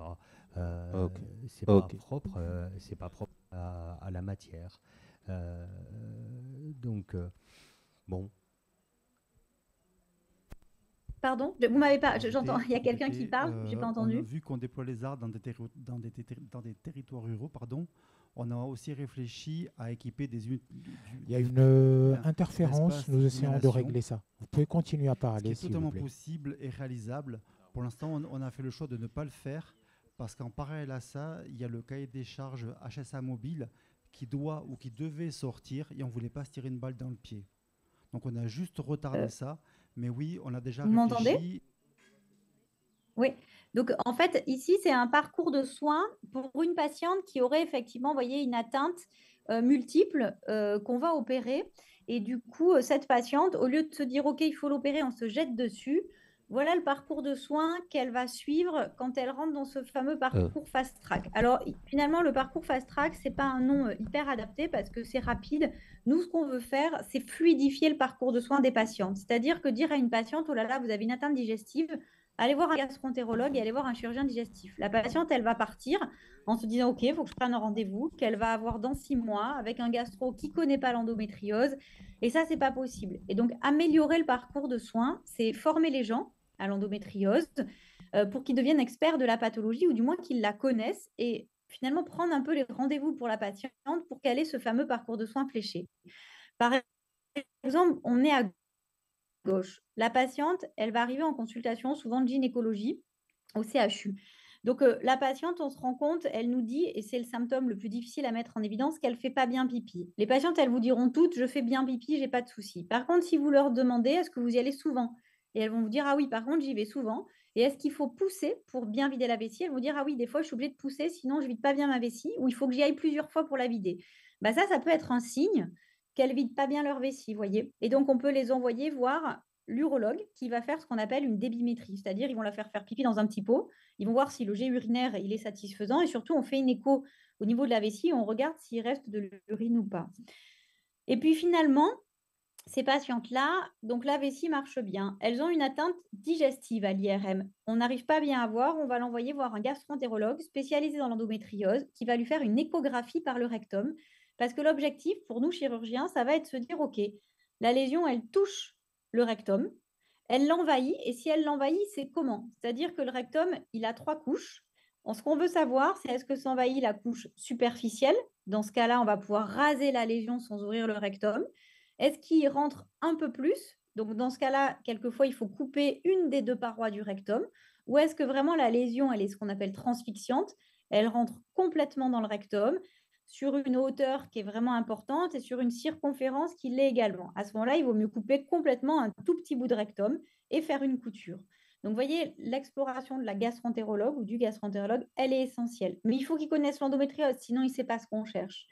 pas Ok. propre, c'est pas propre à la matière. Euh, donc, bon. Pardon? Vous m'avez pas. Pour J'entends. ajouter, Il y a quelqu'un qui parle. J'ai pas on a entendu. vu qu'on déploie les arts dans des territoires ruraux, pardon. On a aussi réfléchi à équiper des unités. Il y a une interférence, d'espace nous essayons de d'inhalation, régler ça. Vous pouvez continuer à ce qui parler, est s'il vous totalement plaît. possible et réalisable. Pour l'instant, on a fait le choix de ne pas le faire parce qu'en parallèle à ça, il y a le cahier des charges HSA mobile qui doit ou qui devait sortir et on ne voulait pas se tirer une balle dans le pied. Donc on a juste retardé ça. Mais oui, on a déjà Vous m'entendez ? réfléchi. Oui. Donc, en fait, ici, c'est un parcours de soins pour une patiente qui aurait effectivement, voyez, une atteinte multiple qu'on va opérer. Et du coup, cette patiente, au lieu de se dire, OK, il faut l'opérer, on se jette dessus. Voilà le parcours de soins qu'elle va suivre quand elle rentre dans ce fameux parcours Fast Track. Alors, finalement, le parcours Fast Track, ce n'est pas un nom hyper adapté parce que c'est rapide. Nous, ce qu'on veut faire, c'est fluidifier le parcours de soins des patientes. C'est-à-dire que dire à une patiente, oh là là, vous avez une atteinte digestive, allez voir un gastroentérologue et allez voir un chirurgien digestif. La patiente, elle va partir en se disant, OK, il faut que je prenne un rendez-vous, qu'elle va avoir dans 6 mois avec un gastro qui ne connaît pas l'endométriose. Et ça, ce n'est pas possible. Et donc, améliorer le parcours de soins, c'est former les gens à l'endométriose pour qu'ils deviennent experts de la pathologie ou du moins qu'ils la connaissent et finalement prendre un peu les rendez-vous pour la patiente pour qu'elle ait ce fameux parcours de soins fléché. Par exemple, on est à gauche. La patiente, elle va arriver en consultation, souvent de gynécologie, au CHU. Donc, la patiente, on se rend compte, elle nous dit, et c'est le symptôme le plus difficile à mettre en évidence, qu'elle ne fait pas bien pipi. Les patientes, elles vous diront toutes, je fais bien pipi, j'ai pas de souci. Par contre, si vous leur demandez, est-ce que vous y allez souvent? Et elles vont vous dire, ah oui, par contre, j'y vais souvent. Et est-ce qu'il faut pousser pour bien vider la vessie? Elles vont dire, ah oui, des fois, je suis obligée de pousser, sinon je vide pas bien ma vessie, ou il faut que j'y aille plusieurs fois pour la vider. Bah ça peut être un signe qu'elles vident pas bien leur vessie, voyez. Et donc, on peut les envoyer voir l'urologue qui va faire ce qu'on appelle une débimétrie, c'est-à-dire ils vont la faire pipi dans un petit pot, ils vont voir si le jet urinaire il est satisfaisant et surtout on fait une écho au niveau de la vessie, on regarde s'il reste de l'urine ou pas. Et puis finalement, ces patientes-là, donc la vessie marche bien, elles ont une atteinte digestive à l'IRM. On n'arrive pas bien à voir, on va l'envoyer voir un gastroentérologue spécialisé dans l'endométriose qui va lui faire une échographie par le rectum parce que l'objectif pour nous chirurgiens, ça va être de se dire, OK, la lésion, elle touche le rectum, elle l'envahit, et si elle l'envahit, c'est comment? C'est-à-dire que le rectum, il a 3 couches. Ce qu'on veut savoir, c'est est-ce que ça envahit la couche superficielle? Dans ce cas-là, on va pouvoir raser la lésion sans ouvrir le rectum. Est-ce qu'il rentre un peu plus? Donc, dans ce cas-là, quelquefois, il faut couper une des 2 parois du rectum. Ou est-ce que vraiment la lésion, elle est ce qu'on appelle transfixiante? Elle rentre complètement dans le rectum, sur une hauteur qui est vraiment importante et sur une circonférence qui l'est également. À ce moment-là, il vaut mieux couper complètement un tout petit bout de rectum et faire une couture. Donc, vous voyez, l'exploration de la gastroentérologue ou du gastroentérologue, elle est essentielle. Mais il faut qu'ils connaissent l'endométriose, sinon il ne sait pas ce qu'on cherche.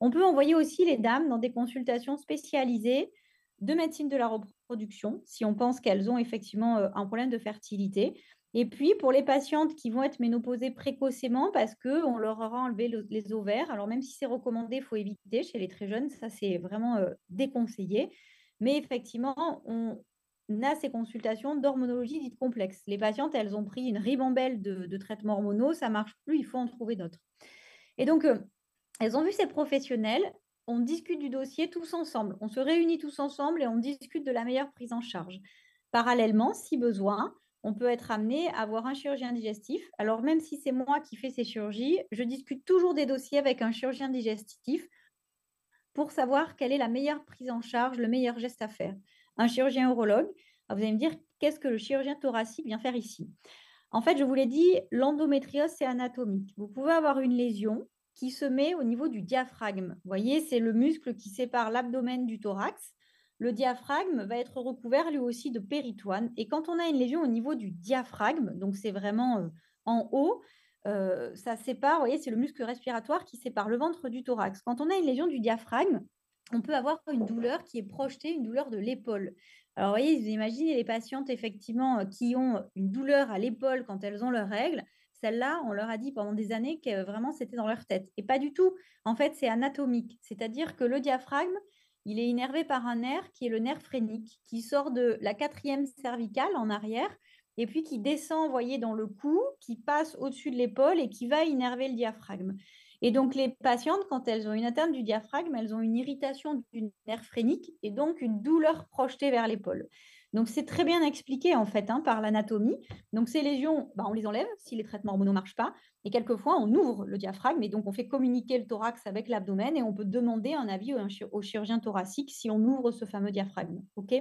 On peut envoyer aussi les dames dans des consultations spécialisées de médecine de la reproduction, si on pense qu'elles ont effectivement un problème de fertilité. Et puis, pour les patientes qui vont être ménopausées précocement parce qu'on leur aura enlevé les ovaires, alors même si c'est recommandé, il faut éviter chez les très jeunes, ça c'est vraiment déconseillé. Mais effectivement, on a ces consultations d'hormonologie dites complexes. Les patientes, elles ont pris une ribambelle de traitements hormonaux, ça ne marche plus, il faut en trouver d'autres. Et donc, elles ont vu ces professionnels, on discute du dossier tous ensemble, on se réunit tous ensemble et on discute de la meilleure prise en charge. Parallèlement, si besoin, on peut être amené à voir un chirurgien digestif. Alors, même si c'est moi qui fais ces chirurgies, je discute toujours des dossiers avec un chirurgien digestif pour savoir quelle est la meilleure prise en charge, le meilleur geste à faire. Un chirurgien urologue, vous allez me dire, qu'est-ce que le chirurgien thoracique vient faire ici? En fait, je vous l'ai dit, l'endométriose, c'est anatomique. Vous pouvez avoir une lésion qui se met au niveau du diaphragme. Vous voyez, c'est le muscle qui sépare l'abdomen du thorax. Le diaphragme va être recouvert lui aussi de péritoine. Et quand on a une lésion au niveau du diaphragme, donc c'est vraiment en haut, ça sépare, vous voyez, c'est le muscle respiratoire qui sépare le ventre du thorax. Quand on a une lésion du diaphragme, on peut avoir une douleur qui est projetée, une douleur de l'épaule. Alors, vous voyez, vous imaginez les patientes, effectivement, qui ont une douleur à l'épaule quand elles ont leurs règles. Celles-là, on leur a dit pendant des années que vraiment, c'était dans leur tête. Et pas du tout. En fait, c'est anatomique. C'est-à-dire que le diaphragme, il est innervé par un nerf qui est le nerf phrénique, qui sort de la 4e cervicale en arrière, et puis qui descend, vous voyez, dans le cou, qui passe au-dessus de l'épaule et qui va innerver le diaphragme. Et donc, les patientes, quand elles ont une atteinte du diaphragme, elles ont une irritation du nerf phrénique et donc une douleur projetée vers l'épaule. Donc, c'est très bien expliqué, en fait, par l'anatomie. Donc, ces lésions, on les enlève si les traitements hormonaux ne marchent pas. Et quelquefois, on ouvre le diaphragme et donc, on fait communiquer le thorax avec l'abdomen et on peut demander un avis au chirurgien thoracique si on ouvre ce fameux diaphragme. OK ?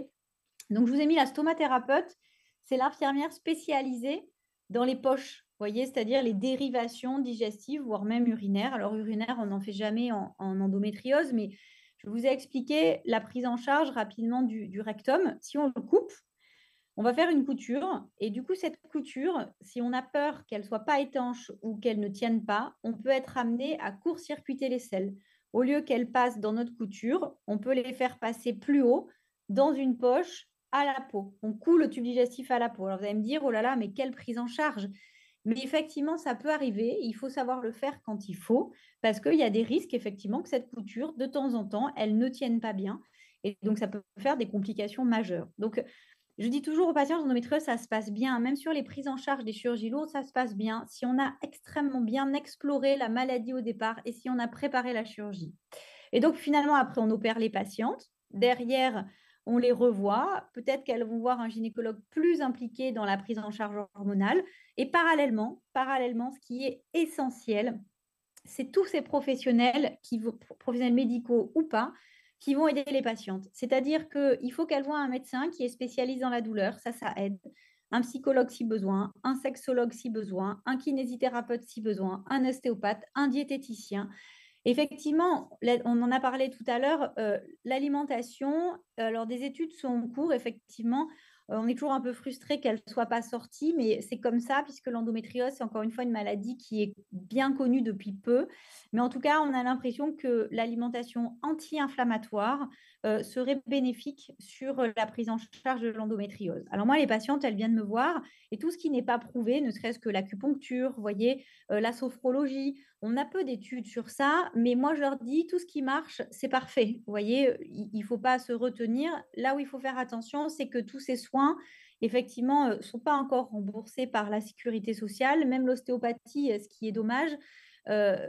Donc, je vous ai mis la stomathérapeute. C'est l'infirmière spécialisée dans les poches voyez, c'est-à-dire les dérivations digestives, voire même urinaires. Alors, urinaire, on n'en fait jamais en endométriose, mais je vous ai expliqué la prise en charge rapidement du rectum. Si on le coupe, on va faire une couture et du coup, cette couture, si on a peur qu'elle ne soit pas étanche ou qu'elle ne tienne pas, on peut être amené à court-circuiter les selles. Au lieu qu'elles passent dans notre couture, on peut les faire passer plus haut dans une poche à la peau. On coule le tube digestif à la peau. Alors vous allez me dire, oh là là, mais quelle prise en charge! Mais effectivement, ça peut arriver. Il faut savoir le faire quand il faut, parce qu'il y a des risques, effectivement, que cette couture, de temps en temps, elle ne tienne pas bien. Et donc, ça peut faire des complications majeures. Donc, je dis toujours aux patients endométriose, ça se passe bien. Même sur les prises en charge des chirurgies lourdes, ça se passe bien. Si on a extrêmement bien exploré la maladie au départ et si on a préparé la chirurgie. Et donc, finalement, après, on opère les patientes. Derrière, on les revoit. Peut-être qu'elles vont voir un gynécologue plus impliqué dans la prise en charge hormonale. Et parallèlement, ce qui est essentiel, c'est tous ces professionnels, professionnels médicaux ou pas, qui vont aider les patientes. C'est-à-dire qu'il faut qu'elles voient un médecin qui est spécialiste dans la douleur, ça aide. Un psychologue si besoin, un sexologue si besoin, un kinésithérapeute si besoin, un ostéopathe, un diététicien. Effectivement, on en a parlé tout à l'heure, l'alimentation, alors des études sont en cours, effectivement, on est toujours un peu frustré qu'elle ne soit pas sortie, mais c'est comme ça, puisque l'endométriose, c'est encore une fois une maladie qui est bien connue depuis peu. Mais en tout cas, on a l'impression que l'alimentation anti-inflammatoire serait bénéfique sur la prise en charge de l'endométriose. Alors moi, les patientes, elles viennent me voir, et tout ce qui n'est pas prouvé, ne serait-ce que l'acupuncture, vous voyez, la sophrologie, on a peu d'études sur ça, mais moi, je leur dis, tout ce qui marche, c'est parfait. Vous voyez, il ne faut pas se retenir. Là où il faut faire attention, c'est que tous ces soins, effectivement, ne sont pas encore remboursés par la sécurité sociale, même l'ostéopathie, ce qui est dommage.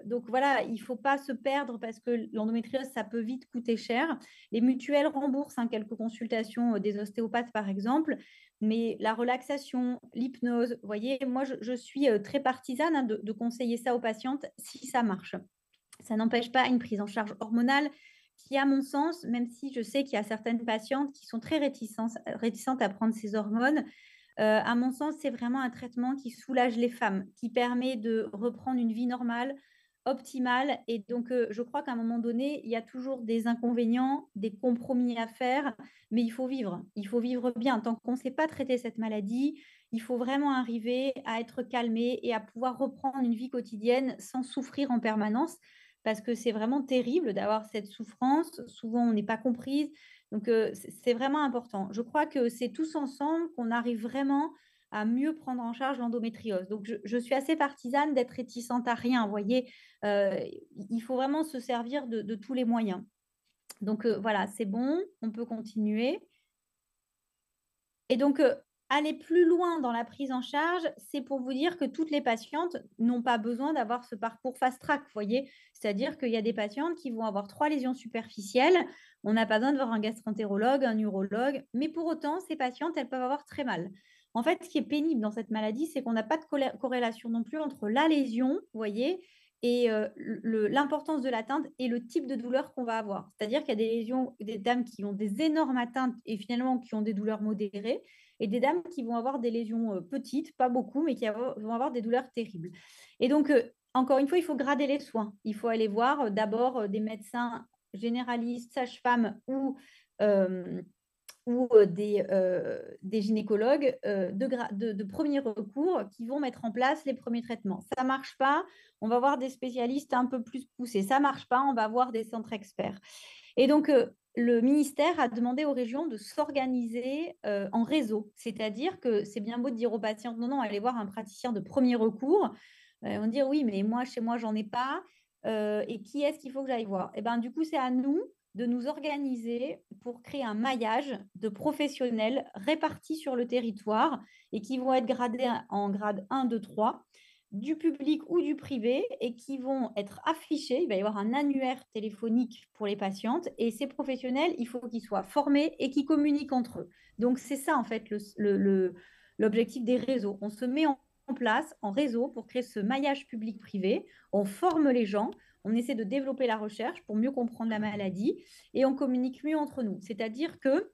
Donc voilà, il ne faut pas se perdre parce que l'endométriose, ça peut vite coûter cher. Les mutuelles remboursent quelques consultations des ostéopathes, par exemple, mais la relaxation, l'hypnose, vous voyez, moi, je suis très partisane de conseiller ça aux patientes si ça marche. Ça n'empêche pas une prise en charge hormonale qui, à mon sens, même si je sais qu'il y a certaines patientes qui sont très réticentes à prendre ces hormones, à mon sens, c'est vraiment un traitement qui soulage les femmes, qui permet de reprendre une vie normale, optimale. Et donc, je crois qu'à un moment donné, il y a toujours des inconvénients, des compromis à faire, mais il faut vivre. Il faut vivre bien. Tant qu'on ne sait pas traiter cette maladie, il faut vraiment arriver à être calmé et à pouvoir reprendre une vie quotidienne sans souffrir en permanence, parce que c'est vraiment terrible d'avoir cette souffrance. Souvent, on n'est pas comprise. Donc, c'est vraiment important. Je crois que c'est tous ensemble qu'on arrive vraiment à mieux prendre en charge l'endométriose. Donc, je suis assez partisane d'être réticente à rien. Vous voyez, il faut vraiment se servir de tous les moyens. Donc, voilà, c'est bon, on peut continuer. Et donc, aller plus loin dans la prise en charge, c'est pour vous dire que toutes les patientes n'ont pas besoin d'avoir ce parcours fast-track, vous voyez. C'est-à-dire qu'il y a des patientes qui vont avoir 3 lésions superficielles. On n'a pas besoin de voir un gastroentérologue, un urologue. Mais pour autant, ces patientes, elles peuvent avoir très mal. En fait, ce qui est pénible dans cette maladie, c'est qu'on n'a pas de corrélation non plus entre la lésion, vous voyez, et l'importance de l'atteinte et le type de douleur qu'on va avoir. C'est-à-dire qu'il y a des lésions, des dames qui ont des énormes atteintes et finalement qui ont des douleurs modérées, et des dames qui vont avoir des lésions petites, pas beaucoup, mais qui vont avoir des douleurs terribles. Et donc, encore une fois, il faut grader les soins. Il faut aller voir d'abord des médecins généralistes, sages-femmes ou des gynécologues de premier recours qui vont mettre en place les premiers traitements. Ça ne marche pas, on va voir des spécialistes un peu plus poussés. Ça ne marche pas, on va voir des centres experts. Et donc, le ministère a demandé aux régions de s'organiser en réseau. C'est-à-dire que c'est bien beau de dire aux patients, non, non, allez voir un praticien de premier recours. On va dire, oui, mais moi, chez moi, j'en ai pas. Et qui est-ce qu'il faut que j'aille voir? Et ben, du coup, c'est à nous de nous organiser pour créer un maillage de professionnels répartis sur le territoire et qui vont être gradés en grade 1, 2, 3, du public ou du privé, et qui vont être affichés. Il va y avoir un annuaire téléphonique pour les patientes, et ces professionnels, il faut qu'ils soient formés et qu'ils communiquent entre eux. Donc, c'est ça, en fait, l'objectif des réseaux. On se met en place en réseau pour créer ce maillage public-privé. On forme les gens, on essaie de développer la recherche pour mieux comprendre la maladie et on communique mieux entre nous. C'est-à-dire que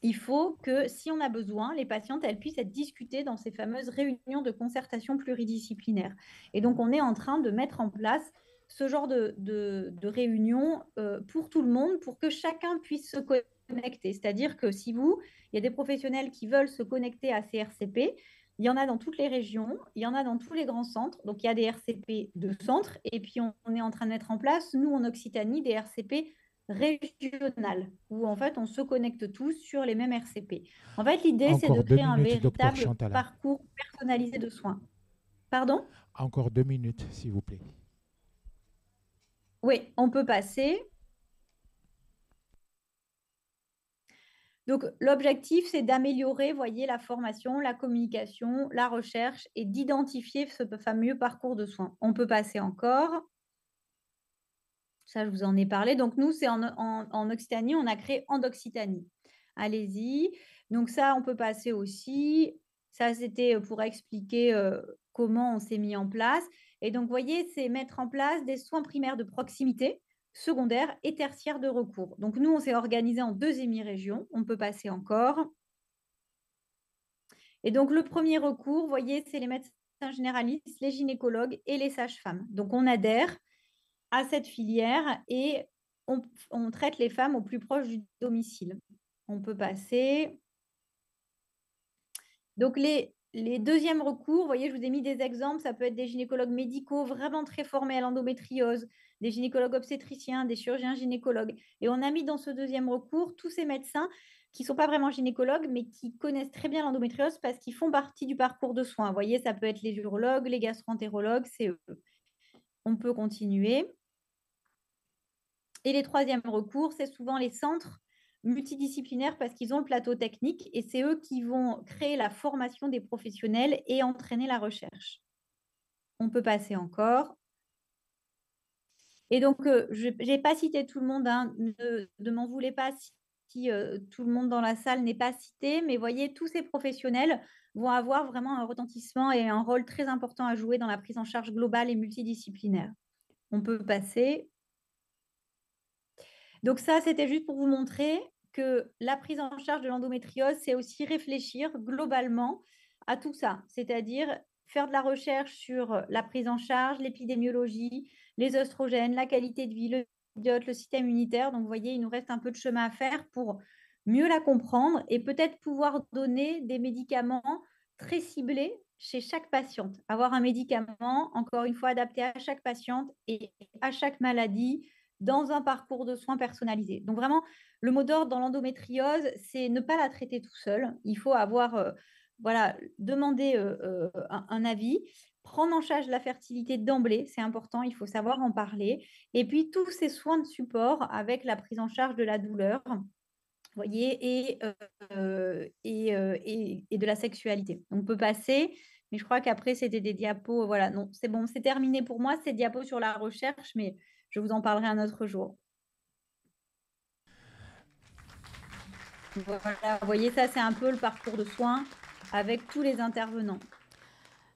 il faut que, si on a besoin, les patientes, elles puissent être discutées dans ces fameuses réunions de concertation pluridisciplinaire. Et donc, on est en train de mettre en place ce genre de réunion pour tout le monde, pour que chacun puisse se connecter. C'est-à-dire que si il y a des professionnels qui veulent se connecter à ces RCP, il y en a dans toutes les régions, il y en a dans tous les grands centres. Donc, il y a des RCP de centre. Et puis, on est en train de mettre en place, nous, en Occitanie, des RCP régionales, où en fait, on se connecte tous sur les mêmes RCP. En fait, l'idée, c'est de Encore 2 créer un minutes, docteur véritable Chantala. parcours personnalisé de soins. Pardon? Encore 2 minutes, s'il vous plaît. Oui, on peut passer. Donc, l'objectif, c'est d'améliorer, voyez, la formation, la communication, la recherche et d'identifier ce fameux parcours de soins. On peut passer encore. Ça, je vous en ai parlé. Donc, nous, c'est en Occitanie, on a créé Endoccitanie. Allez-y. Donc, ça, on peut passer aussi. Ça, c'était pour expliquer comment on s'est mis en place. Et donc, vous voyez, c'est mettre en place des soins primaires de proximité, secondaires et tertiaires de recours. Donc, nous, on s'est organisé en 2 hémi-régions. On peut passer encore. Et donc, le premier recours, vous voyez, c'est les médecins généralistes, les gynécologues et les sages-femmes. Donc, on adhère à cette filière et on traite les femmes au plus proche du domicile. On peut passer. Donc, les deuxièmes recours, vous voyez, je vous ai mis des exemples. Ça peut être des gynécologues médicaux vraiment très formés à l'endométriose, des gynécologues obstétriciens, des chirurgiens gynécologues. Et on a mis dans ce deuxième recours tous ces médecins qui ne sont pas vraiment gynécologues, mais qui connaissent très bien l'endométriose parce qu'ils font partie du parcours de soins. Vous voyez, ça peut être les urologues, les gastroentérologues, c'est eux. On peut continuer. Et les troisièmes recours, c'est souvent les centres multidisciplinaires parce qu'ils ont le plateau technique et c'est eux qui vont créer la formation des professionnels et entraîner la recherche. On peut passer encore. Et donc, je n'ai pas cité tout le monde, hein, ne m'en voulez pas si tout le monde dans la salle n'est pas cité, mais voyez, tous ces professionnels vont avoir vraiment un retentissement et un rôle très important à jouer dans la prise en charge globale et multidisciplinaire. On peut passer. Donc ça, c'était juste pour vous montrer que la prise en charge de l'endométriose, c'est aussi réfléchir globalement à tout ça, c'est-à-dire faire de la recherche sur la prise en charge, l'épidémiologie, les oestrogènes, la qualité de vie, le biote, le système immunitaire. Donc, vous voyez, il nous reste un peu de chemin à faire pour mieux la comprendre et peut-être pouvoir donner des médicaments très ciblés chez chaque patiente. Avoir un médicament, encore une fois, adapté à chaque patiente et à chaque maladie, dans un parcours de soins personnalisé. Donc vraiment, le mot d'ordre dans l'endométriose, c'est ne pas la traiter tout seul. Il faut avoir, demander un avis, prendre en charge la fertilité d'emblée, c'est important, il faut savoir en parler. Et puis tous ces soins de support avec la prise en charge de la douleur, voyez, et de la sexualité. On peut passer, mais je crois qu'après, c'était des diapos. Voilà, non, c'est bon, c'est terminé pour moi, ces diapos sur la recherche, mais je vous en parlerai un autre jour. Voilà, vous voyez, ça, c'est un peu le parcours de soins avec tous les intervenants.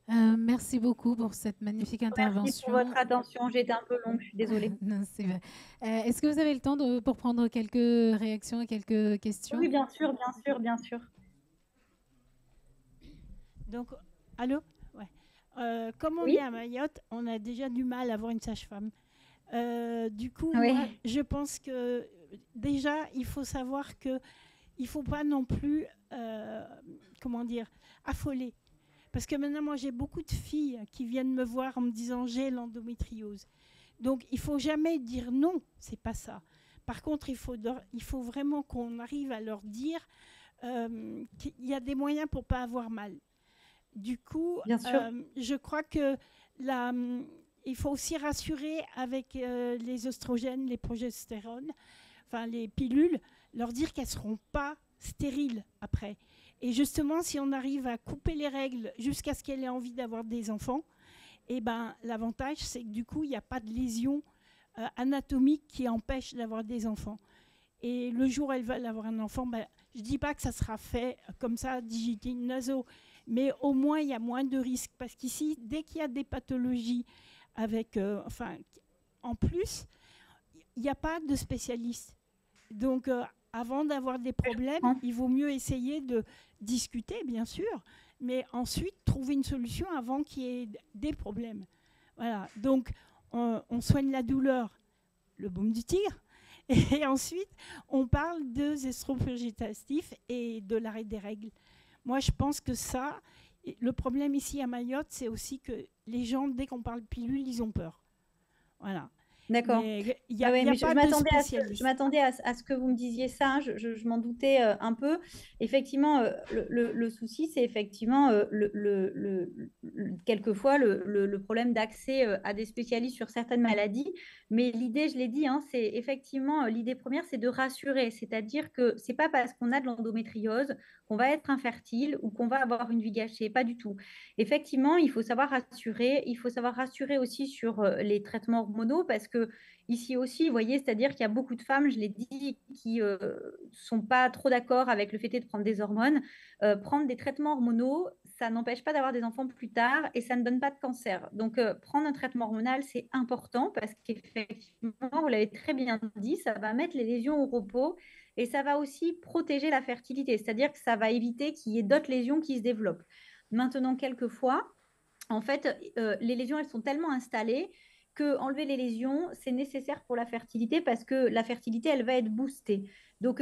Merci beaucoup pour cette magnifique intervention. Merci pour votre attention. J'ai été un peu longue, je suis désolée. Non, c'est vrai. Est-ce que vous avez le temps pour prendre quelques réactions et quelques questions? Oui, bien sûr, bien sûr, bien sûr. Donc, allô? Ouais. Comme on est à Mayotte, on a déjà du mal à avoir une sage-femme. Du coup, moi, je pense que déjà, il faut savoir qu'il ne faut pas non plus, affoler. Parce que maintenant, moi, j'ai beaucoup de filles qui viennent me voir en me disant « j'ai l'endométriose ». Donc, il ne faut jamais dire non, ce n'est pas ça. Par contre, il faut vraiment qu'on arrive à leur dire qu'il y a des moyens pour ne pas avoir mal. Du coup, je crois que il faut aussi rassurer avec les oestrogènes, les progestérones, enfin les pilules, leur dire qu'elles ne seront pas stériles après. Et justement, si on arrive à couper les règles jusqu'à ce qu'elle ait envie d'avoir des enfants, l'avantage, c'est que du coup, il n'y a pas de lésions anatomiques qui empêchent d'avoir des enfants. Et le jour où elles veulent avoir un enfant, je ne dis pas que ça sera fait comme ça, digitine naso, mais au moins, il y a moins de risques. Parce qu'ici, dès qu'il y a des pathologies en plus, il n'y a pas de spécialistes. Donc, avant d'avoir des problèmes, il vaut mieux essayer de discuter, bien sûr, mais ensuite trouver une solution avant qu'il y ait des problèmes. Voilà. Donc, on soigne la douleur, le baume du tigre, et ensuite, on parle des estropurgitatifs et de l'arrêt des règles. Moi, je pense que ça, le problème ici à Mayotte, c'est aussi que les gens, dès qu'on parle pilule, ils ont peur. Voilà. D'accord. Mais il n'y Ah a, ouais, y a mais pas de spécialiste. je m'attendais à ce que vous me disiez ça, je m'en doutais un peu. Effectivement, le souci, c'est effectivement quelquefois le problème d'accès à des spécialistes sur certaines maladies. Mais l'idée, je l'ai dit, hein, c'est effectivement, l'idée première, c'est de rassurer. C'est-à-dire que ce n'est pas parce qu'on a de l'endométriose qu'on va être infertile ou qu'on va avoir une vie gâchée, pas du tout. Effectivement, il faut savoir rassurer aussi sur les traitements hormonaux parce que ici aussi, vous voyez, c'est-à-dire qu'il y a beaucoup de femmes, je l'ai dit, qui ne sont pas trop d'accord avec le fait de prendre des hormones. Prendre des traitements hormonaux, ça n'empêche pas d'avoir des enfants plus tard et ça ne donne pas de cancer. Donc, prendre un traitement hormonal, c'est important parce qu'effectivement, vous l'avez très bien dit, ça va mettre les lésions au repos et ça va aussi protéger la fertilité, c'est-à-dire que ça va éviter qu'il y ait d'autres lésions qui se développent. Maintenant, quelquefois, en fait, les lésions, elles sont tellement installées que enlever les lésions, c'est nécessaire pour la fertilité parce que la fertilité, elle va être boostée. Donc,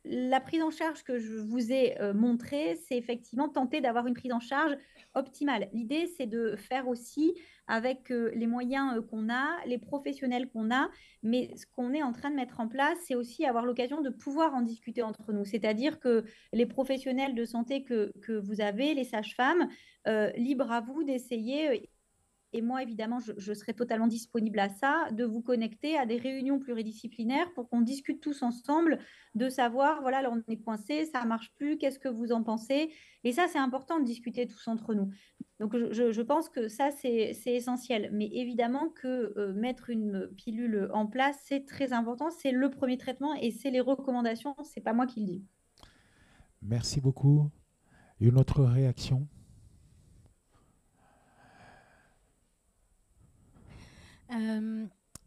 la prise en charge que je vous ai montrée, c'est effectivement tenter d'avoir une prise en charge optimale. L'idée, c'est de faire aussi avec les moyens qu'on a, les professionnels qu'on a, mais ce qu'on est en train de mettre en place, c'est aussi avoir l'occasion de pouvoir en discuter entre nous. C'est-à-dire que les professionnels de santé que vous avez, les sages-femmes, libre à vous d'essayer et moi, évidemment, je serai totalement disponible à ça, de vous connecter à des réunions pluridisciplinaires pour qu'on discute tous ensemble de savoir, voilà, là, on est coincé, ça ne marche plus, qu'est-ce que vous en pensez? Et ça, c'est important de discuter tous entre nous. Donc, je pense que ça, c'est essentiel. Mais évidemment que mettre une pilule en place, c'est très important. C'est le premier traitement et c'est les recommandations. Ce n'est pas moi qui le dis. Merci beaucoup. Une autre réaction?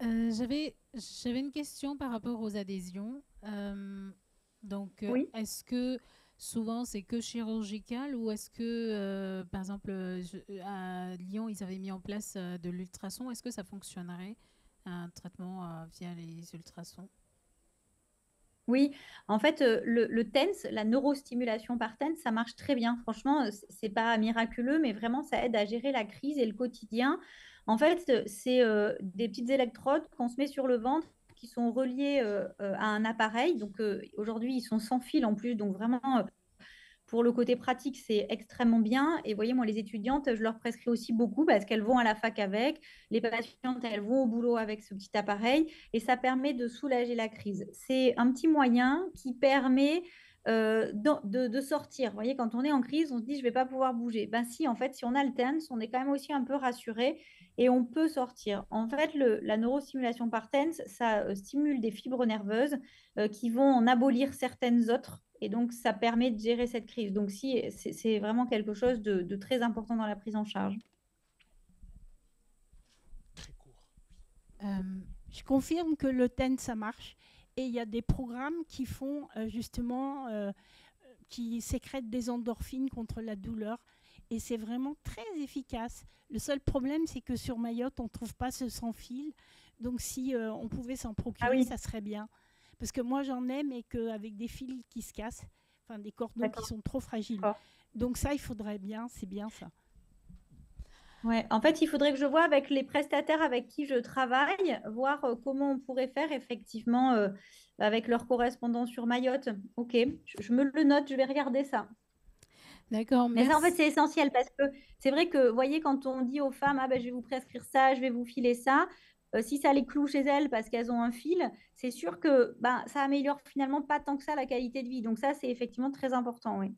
J'avais une question par rapport aux adhésions. Oui. Est-ce que souvent c'est que chirurgical ou est-ce que, par exemple, à Lyon, ils avaient mis en place de l'ultrason. Est-ce que ça fonctionnerait, un traitement via les ultrasons? Oui, en fait, le TENS, la neurostimulation par TENS, ça marche très bien. Franchement, c'est pas miraculeux, mais vraiment, ça aide à gérer la crise et le quotidien. En fait, c'est des petites électrodes qu'on se met sur le ventre qui sont reliées à un appareil. Donc, aujourd'hui, ils sont sans fil en plus. Donc, vraiment, pour le côté pratique, c'est extrêmement bien. Et vous voyez, moi, les étudiantes, je leur prescris aussi beaucoup parce qu'elles vont à la fac avec. Les patientes, elles vont au boulot avec ce petit appareil et ça permet de soulager la crise. C'est un petit moyen qui permet de sortir. Vous voyez, quand on est en crise, on se dit, je ne vais pas pouvoir bouger. Ben si, en fait, si on a le TENS, on est quand même aussi un peu rassuré et on peut sortir. En fait, la neurostimulation par TENS, ça stimule des fibres nerveuses qui vont en abolir certaines autres. Et donc, ça permet de gérer cette crise. Donc, si, c'est vraiment quelque chose de très important dans la prise en charge. Très court. Je confirme que le TENS, ça marche. Et il y a des programmes qui font justement, qui sécrètent des endorphines contre la douleur. Et c'est vraiment très efficace. Le seul problème, c'est que sur Mayotte, on ne trouve pas ce sans-fil. Donc, si on pouvait s'en procurer, ça serait bien. Parce que moi, j'en ai, mais qu'avec des fils qui se cassent, enfin des cordons qui sont trop fragiles. Donc ça, il faudrait bien, c'est bien ça. Ouais, en fait, il faudrait que je vois avec les prestataires avec qui je travaille, voir comment on pourrait faire effectivement avec leur correspondant sur Mayotte. Ok, je me le note, je vais regarder ça. D'accord, Mais merci. ça, en fait, c'est essentiel parce que c'est vrai que, vous voyez, quand on dit aux femmes, ah ben, je vais vous prescrire ça, je vais vous filer ça, si ça les cloue chez elles parce qu'elles ont un fil, c'est sûr que ça améliore finalement pas tant que ça la qualité de vie. Donc ça, c'est effectivement très important, oui.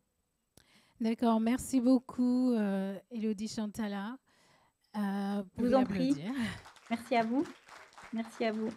D'accord, merci beaucoup, Élodie Chantala. Je vous en prie. Merci à vous. Merci à vous.